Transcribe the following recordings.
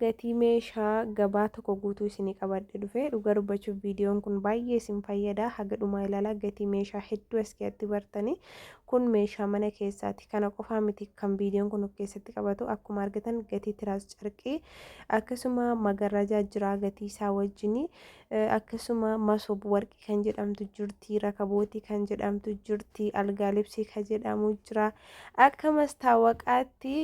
gatii meeshaa gabaa tokko guutuu isinii qabadhe dhufe. Dhuga dubbachuuf viidiyoon kun baay'ee isin fayyada. Haga dhumaa ilaalaa gatii meeshaa hedduu as keessatti bartanii. Kun meeshaa mana keessaati. Kana qofaa miti kan viidiyoon kun of keessatti qabatu. Akkuma argitan gatii tiraas carqii akkasuma magarrajaa jira gatii isaa wajjini. Akkasuma masoob warqii kan jedhamtu jirti. Rakabootii kan jedhamtu jirti. Algaa libsii kan jedhamu jira. Akka mastaawaqaatti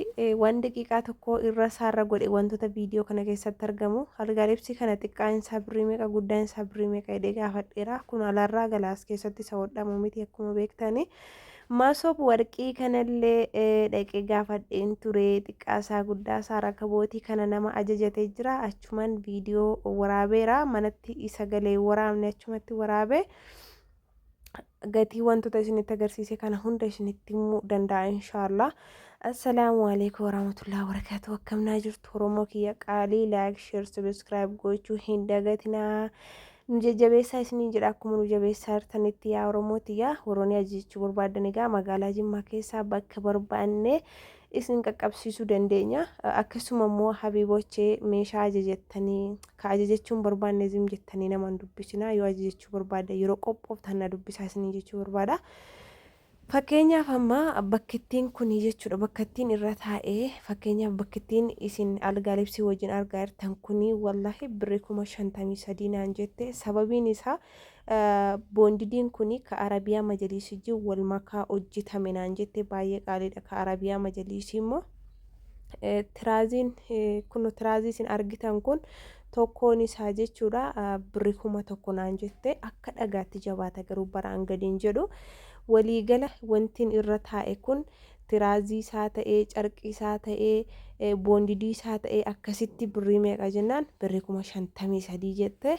waan daqiiqaa tokko irra saarra godhe wantoota viidiyoo kana keessatti argamu. Algaa libsii kana xiqqaan isaa birrii meeqa guddaan isaa birrii meeqa jedhee gaafadheera. Kun alaarraa galaas keessatti isa hodhamu miti akkuma beektani. Masoob warqii kanallee dhaqee gaafadheen ture. Xiqqaasaa guddaasaa rakabootii kana nama ajajatee jira. Achumaan viidiyoo waraabeera. Manatti isa galee waraabne achumatti waraabe. Gatii wantoota isinitti agarsiise kana hunda isinitti himuu danda'a inshaallah. Assalaamu alaikum warahmatullahi wabarakatuh. Akkam jirtu Oromoo kiyya qaalii like share subscribe gochuu hin dagatinaa. Nu jajjabeessaa isiniin jedha akkuma nu jabeessaa jirtanitti yaa Oromootiyaa. Warroonni ajajachuu barbaadan egaa magaalaa Jimmaa keessaa bakka barbaanne isin qaqqabsiisuu dandeenya. Akkasuma immoo habiibochee meeshaa ajajattanii ka ajajachuun barbaanne zim jettanii nama hin dubbisina. Yoo ajajachuu barbaada yeroo qophooftan na dubbisaa isiniin jechuu barbaada. Fakkeenyaaf amma bakkittiin kuni jechuudha. Bakkittiin irra taa'ee fakkeenyaaf bakkittiin isin algaa libsii wajjin argaa jirtan kuni wallahi birrii 53 naan jette. Sababiin isaa boondidiin kuni ka Arabiyaa Majaliisii wal makaa hojjetame naan jette. Baay'ee qaaliidha ka Arabiyaa Majaliisii immoo. Tiraaziin kun tiraazii isin argitan kun tokkoon isaa jechuudha birrii 1,000 naan jette. Akka dhagaatti jabaata garuu baraan gadiin jedhu. Waliigala wantiin irra taa'e kun tiraazii isaa ta'ee carqii isaa ta'ee boondidii isaa ta'ee akkasitti birrii meeqa jennaan birrii 53 jette.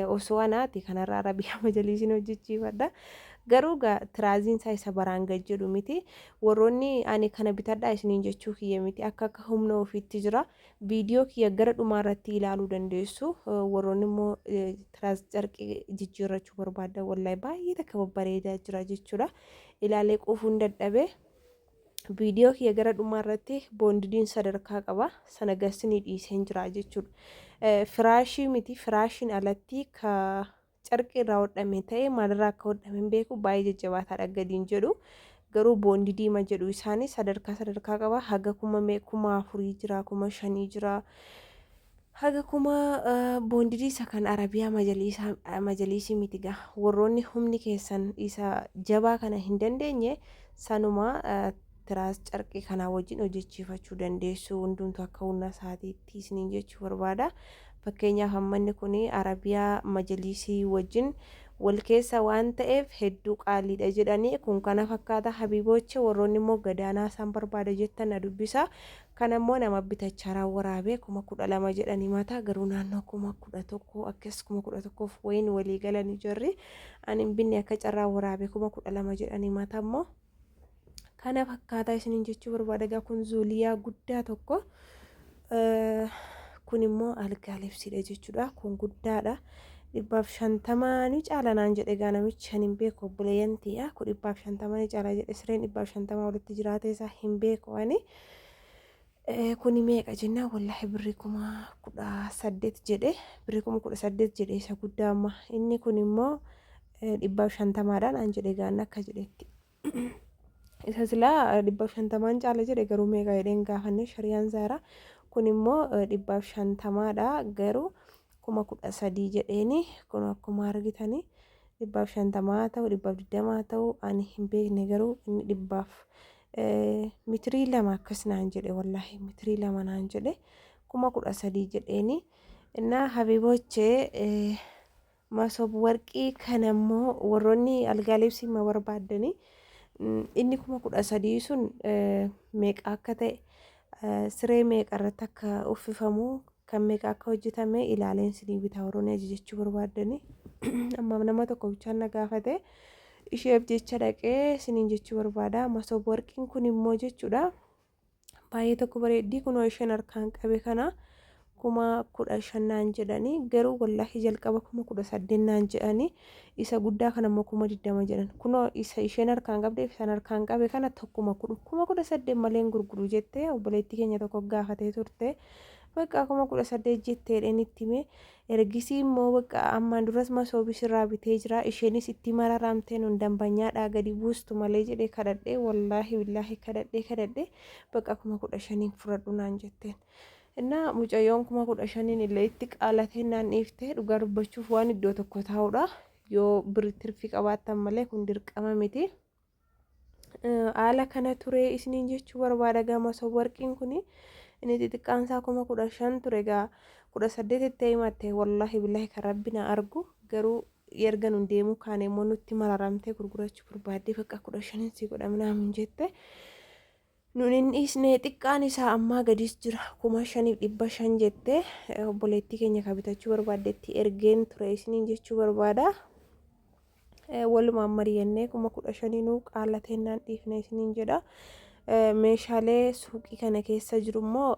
Osoo anaati kanarraa Arabiyaa Majaliisiin hojjechiifadha. Garuu tiraaziin isaa isa baraan gad jedhu miti. Warroonni ani kana bitadhaa isiniin jechuu kiyya miti. Akka humna ofiitti jira. Viidiyoo kiyya gara dhumaarratti ilaaluu dandeessu. Warroonni immoo tiraaz carqii jijjiirrachuu barbaadan wallahi baay'ee takka babbareedaa jira jechuudha. Ilaalee quufuun dadhabee viidiyoo kiyya gara dhumaarratti boondidiin sadarkaa qaba. Sana gassinii dhiiseen jira jechuudha. Firaashii miti firaashiin alatti ka carqii irraa hodhame ta'e maalirraa akka hodhame hin beeku baay'ee jajjabaataadha gadiin jedhu. Garuu boondidii ma jedhu isaanii sadarkaa qaba. Haga 4,000 jira 5,000 jira. Haga boondidii isa kan Arabiyaa Majaliisii miti gaa. Warroonni humni keessan isa jabaa kana hin dandeenye sanuma tiraas carqii kanaa wajjin hojjechiifachuu dandeessu. Hundumtu akka humna isaatiitti isiniin jechuu barbaada. Fakkeenyaaf hammanni kun Arabiyaa Majaliisii wajjin wal keessa waan ta'eef hedduu qaaliidha jedhanii kun kana fakkaata habiiboche. Warroonni immoo gadaanaa isaan barbaada jettan na dubbisa. Kana immoo nama bitachaa waraabee 12,000 jedhanii mata garuu naannoo 11,000 akkas 11,000 wayin walii galanii jirri. Ani hin binne akka carraa waraabee 12,000 jedhanii mata immoo kana fakkaata isiniin jechuu barbaada. Egaa kun zuuliyaa guddaa tokko kun immoo algaa libsiidha jechuudha. Kun guddaadha. 150 ni caala naan jedhe egaa namichi hin beeku obboleeyyantiidha. Kun 150 ni caala jedhe sireen 150 walitti jiraate isaa hin beeku ani. Kuni meeqa jennaan wallahi birrii 18,000 jedhe birrii 18,000 jedhe isa guddaa amma. Inni kun immoo 150dhaan naan jedhe egaa akka jedhetti. Isa silaa 150 caala jedhe garuu meeqa jedheen gaafanne shariyaan zaara. Kun immoo 150dha garuu 13,000 jedheeni. Kun akkuma argitanii 150 ta'u 120 ta'u ani hin beekne garuu inni 100 mitirii 2 akkas naan jedhe wallahi mitirii 2 naan jedhe 13,000 jedheeni. Innaa habiibochee masoob warqii kana immoo warroonni algaa libsii ma barbaadanii inni 13,000 sun meeqa akka ta'e siree meeqa irratti akka uffifamu kan meeqa akka hojjetame ilaaleen sinii bitaa warroonni ajajachuu barbaadanii. Amma nama tokko bichaan na gaafate isheef jecha dhaqee siniin jechuu barbaada. Masoob warqiin kun immoo jechuudha baay'ee tokko bareeddii kunoo isheen harkaan qabe kana 15,000 naan jedhanii garuu wallahi jalqaba 18,000 naan jedhanii isa guddaa kana immoo 20,000 jedhan. Kunoo isa isheen harkaan qabde isaan harkaan qabe kana tokkuma 18,000 malee gurguru jettee obboleettii keenya tokko gaafatee turte. Bakka 18,000 jetteedhaan itti hime. Ergisii immoo bakka ammaan duras masoobii sirraa bitee jira. Isheenis itti mararamtee nun dambanyaadhaa gadi buustu malee jedhee kadhadhee wallaahi billaahi kadhadhee bakka 15,000 fudhadhu naan jetteen. Innaa mucayyoon 15,000 illee itti qaalatee naan dhiiftee dhugaa dubbachuuf waan iddoo tokko taa'udha. Yoo tirfii qabaattan malee kun dirqama miti. Haala kana ture isiniin jechuu barbaada gama warqiin kuni inni xixiqqaan isaa 15,000 ture gaa 18 itti himatte wallaahi billaahi kan rabbi na argu garuu erga nun deemuu kaan immoo nutti mararamtee gurgurachuu barbaaddee bakka 15 si godha minaamin jette. Nun hin dhiisne xiqqaan isaa ammaa gadis jira 5,500 jettee obboleettii keenya kabitachuu barbaaddetti ergeen ture isiniin jechuu barbaada. Walumaan mari'annee 15,000 qaalateen naan dhiifne isiniin jedha. Meeshaalee suuqii kana keessa jiru immoo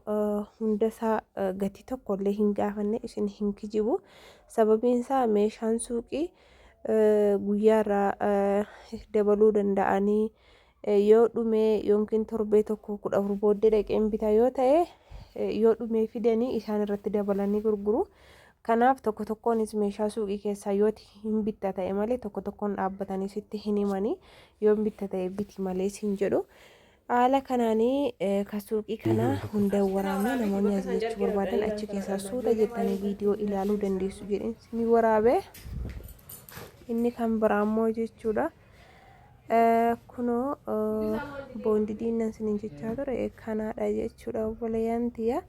hundasaa gatii tokkollee hin gaafanne isin hin kijibu. Sababiin isaa meeshaan suuqii guyyaarraa dabaluu danda'anii yoo dhumee yookiin torbee tokko 14 booddee dhaqeen bitaa yoo ta'e yoo dhumee fidanii isaan irratti dabalanii gurguru. Kanaaf tokko tokkoonis meeshaa suuqii keessaa yoo hin bitta ta'e malee tokko tokkoon dhaabbatanii sitti hin himanii yoo bitta ta'e biti malee siin jedhu. Haala kanaanii suuqii kana hunda waraabee namoonni as jechuu barbaadan achi keessaa suuta jettanii viidiyoo ilaaluu dandeessu jedheen ni waraabee inni kan biraa immoo jechuudha. Kunoo boondidiin nan sinin jechaa ture kanaadha jechuudha obboleeyyan tiyya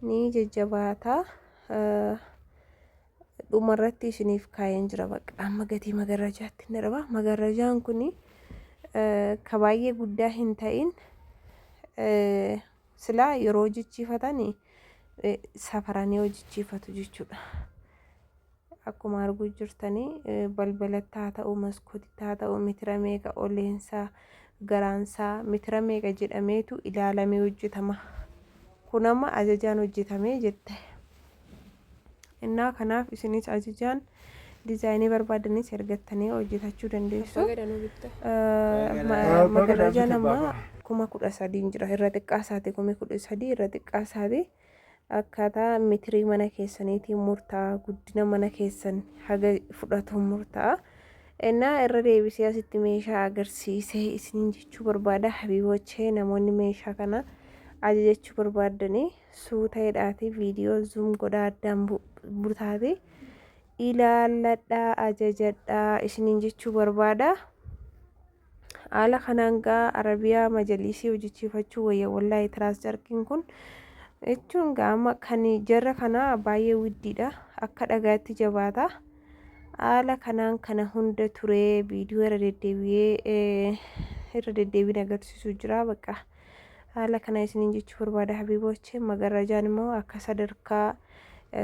ni jajjabaata. Dhumarratti isiniif kaayeen jira bakka amma gatii magarajaatti ni darba. Magarajaan kuni ka baay'ee guddaa hin ta'in silaa yeroo hojjechiifatanii safaranii hojjechiifatu jechuudha. Akkuma arguu jirtanii balbalatti haa ta'u maskootitti haa ta'u mitira meeqa oleensaa garaansaa mitira meeqa jedhameetu ilaalamee hojjetama. Kun amma ajajaan hojjetamee jette. Innaa kanaaf isinis ajajaan dizaayinii barbaadanis ergattanii hojjetachuu dandeessu. Magarajaan amma 13,000 jira. Irra xiqqaa isaati 13,000 irra xiqqaa isaati. Akkaataa mitirii mana keessaniitiin murtaa'a. Guddina mana keessan haga fudhatu murtaa'a. Innaa irra deebisee asitti meeshaa agarsiisee isiniin jechuu barbaada. Habiibochee namoonni meeshaa kana ajajachuu barbaadanii suuta hidhaati viidiyoo zuum godhaa addaan butaati ilaalladhaa ajajadhaa isiniin jechuu barbaada. Haala kanaan gaa Arabiyaa majalisii hojjechiifachuu wayya wallaahi tiraas jarkiin kun jechuun gaama kan jarra kana baay'ee widdiidha akka dhagaatti jabaata. Haala kanaan kana hunda turee viidiyoo irra deddeebiin agarsiisuu jira bakka. Haala kana isiniin jechuu barbaada habiibochee. Magarajaan immoo akka sadarkaa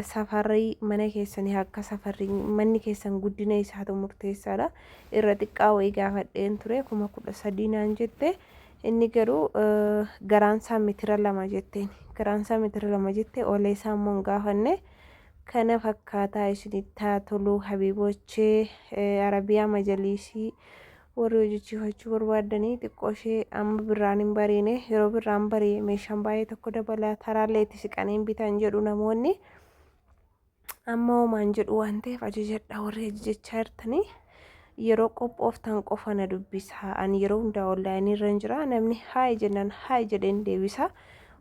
safarrii mana keessanii akka safarrii manni keessan guddina isaatu murteessaadha. Irra xiqqaa wayii gaafadheen ture 13,000 naan jette. Inni garuu garaansaa mitira 2 jetteen. Garaansaa mitira 2 jette oleesaa immoo hin gaafanne. Kana fakkaataa isinitti haa tolu habiibochee. Arabiyaa majalisii warri hojjechiifachuu barbaadanii xiqqoo ishee amma birraan hin bariine yeroo birraan barii meeshaan baay'ee tokko dabala taraallee itti siqanii bitan jedhu namoonni. Amma homaan jedhu waan ta'eef ajajadhaa warri ajajachaa jirtanii yeroo qophooftan qofa na dubbisa. Ani yeroo hundaa onlaayinii irra jira namni haay jennaan haay jedheen deebisa.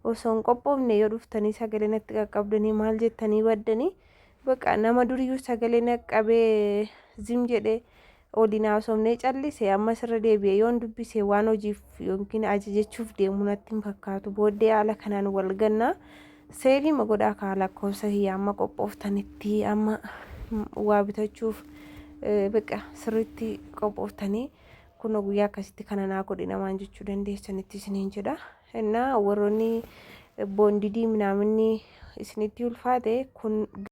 Osoo hin qophoofne yoo dhuftanii sagalee natti qaqqabdanii maal jettanii baddanii bakka nama duriyyuu sagalee naqqabee zim jedhee Odina haasofnee callise ammas irra deebi'ee yoon dubbise waan hojiif yookiin ajajachuuf deemu natti hin fakkaatu. Booddee haala kanaan wal gannaa seerii godhaa kaa lakkoofsa hiyyaa amma qophooftanitti amma waa bitachuuf bakka sirriitti qophooftanii kun guyyaa akkasitti kana naa godhi namaan jechuu dandeessanitti isiniin jedha. Innaa warroonni boondidii minaaminni isinitti ulfaate kun